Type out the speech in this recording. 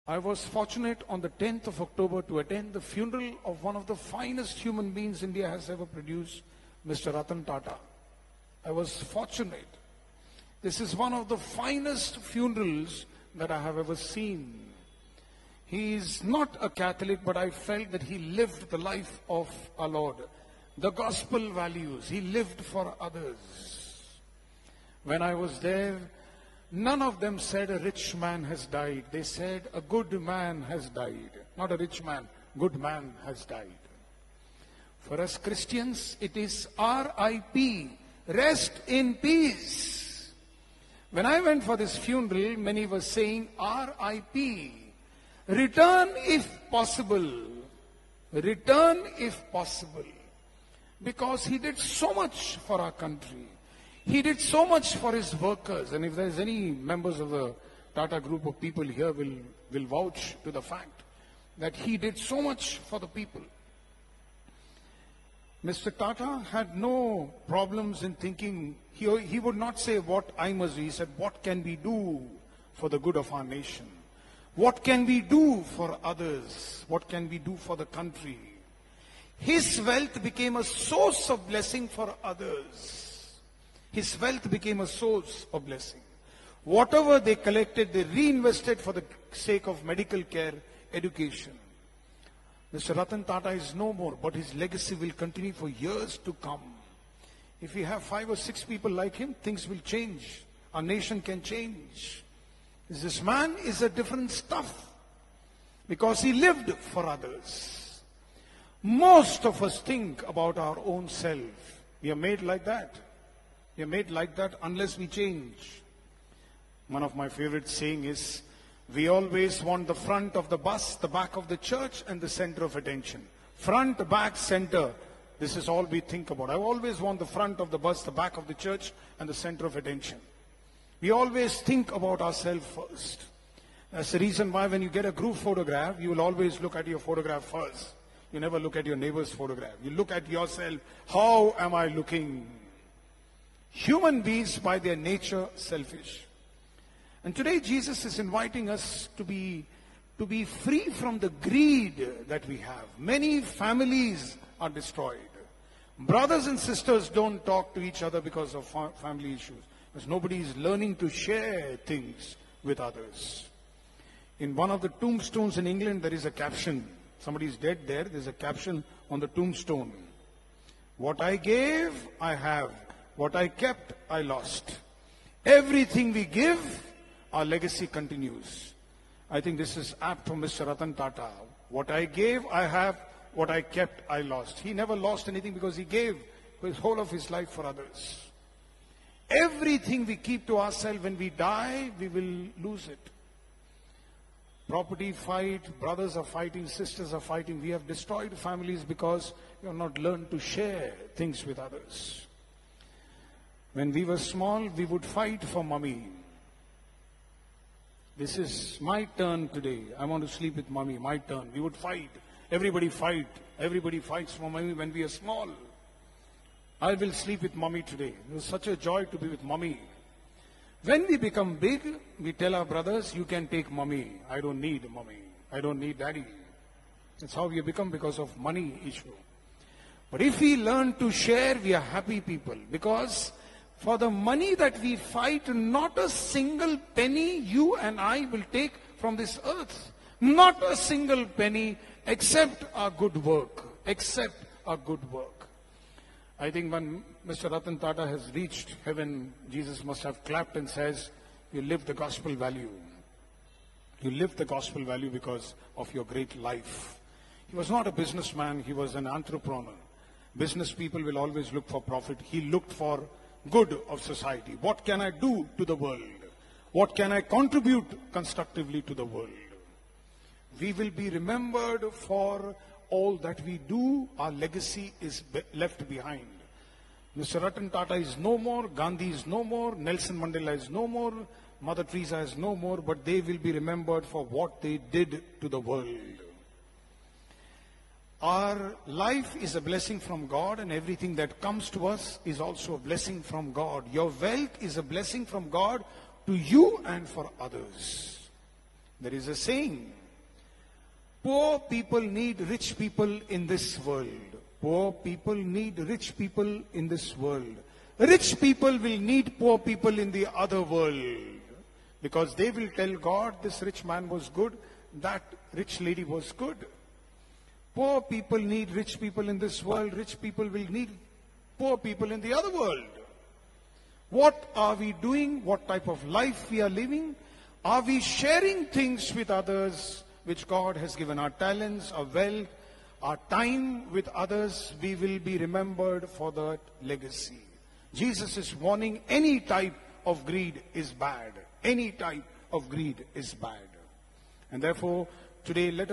I was fortunate on the 10th of October to attend the funeral of one of the finest human beings India has ever produced, Mr. Ratan Tata. I was fortunate. This is one of the finest funerals that I have ever seen. He is not a Catholic, but I felt that he lived the life of our Lord. The gospel values, he lived for others. When I was there, none of them said a rich man has died. They said a good man has died. Not a rich man, good man has died. For us Christians, it is R.I.P. Rest in peace. When I went for this funeral, many were saying R.I.P. Return if possible. Return if possible. Because he did so much for our country. He did so much for his workers. And if there's any members of the Tata group of people here will vouch to the fact that he did so much for the people. Mr. Tata had no problems in thinking. He would not say what I must do. He said, what can we do for the good of our nation? What can we do for others? What can we do for the country? His wealth became a source of blessing for others. His wealth became a source of blessing. Whatever they collected, they reinvested for the sake of medical care, education. Mr. Ratan Tata is no more, but his legacy will continue for years to come. If we have 5 or 6 people like him, things will change. Our nation can change. This man is a different stuff because he lived for others. Most of us think about our own self. We are made like that. We are made like that unless we change. One of my favorite saying is, we always want the front of the bus, the back of the church, and the center of attention. Front, back, center. This is all we think about. I always want the front of the bus, the back of the church, and the center of attention. We always think about ourselves first. That's the reason why when you get a group photograph, you will always look at your photograph first. You never look at your neighbor's photograph. You look at yourself. How am I looking? Human beings by their nature selfish. And today Jesus is inviting us to be free from the greed that we have. Many families are destroyed. Brothers and sisters don't talk to each other because of family issues. Because nobody is learning to share things with others. In one of the tombstones in England, there is a caption. Somebody is dead there. There's a caption on the tombstone. What I gave, I have. What I kept, I lost. Everything we give, our legacy continues. I think this is apt for Mr. Ratan Tata. What I gave, I have. What I kept, I lost. He never lost anything because he gave his whole of his life for others. Everything we keep to ourselves, when we die, we will lose it. Property fight, brothers are fighting, sisters are fighting. We have destroyed families because we have not learned to share things with others. When we were small, we would fight for mommy. This is my turn today. I want to sleep with mommy, my turn. We would fight. Everybody fight. Everybody fights for mommy when we are small. I will sleep with mommy today. It was such a joy to be with mommy. When we become big, we tell our brothers, you can take mommy. I don't need mommy. I don't need daddy. That's how we become because of money issue. But if we learn to share, we are happy people. Because for the money that we fight, not a single penny you and I will take from this earth. Not a single penny except our good work. Except our good work. I think when Mr. Ratan Tata has reached heaven, Jesus must have clapped and says, you live the gospel value. You live the gospel value because of your great life. He was not a businessman, he was an entrepreneur. Business people will always look for profit. He looked for good of society. What can I do to the world? What can I contribute constructively to the world? We will be remembered for all that we do. Our legacy is left behind. Mr. Ratan Tata is no more, Gandhi is no more, Nelson Mandela is no more, Mother Teresa is no more, but they will be remembered for what they did to the world. Our life is a blessing from God, and everything that comes to us is also a blessing from God. Your wealth is a blessing from God to you and for others. There is a saying, poor people need rich people in this world. Poor people need rich people in this world. Rich people will need poor people in the other world. Because they will tell God, this rich man was good, that rich lady was good. Poor people need rich people in this world. Rich people will need poor people in the other world. What are we doing? What type of life we are living? Are we sharing things with others which God has given? Our talents, our wealth, our time with others, we will be remembered for that legacy. Jesus is warning, any type of greed is bad. Any type of greed is bad. And therefore, today let us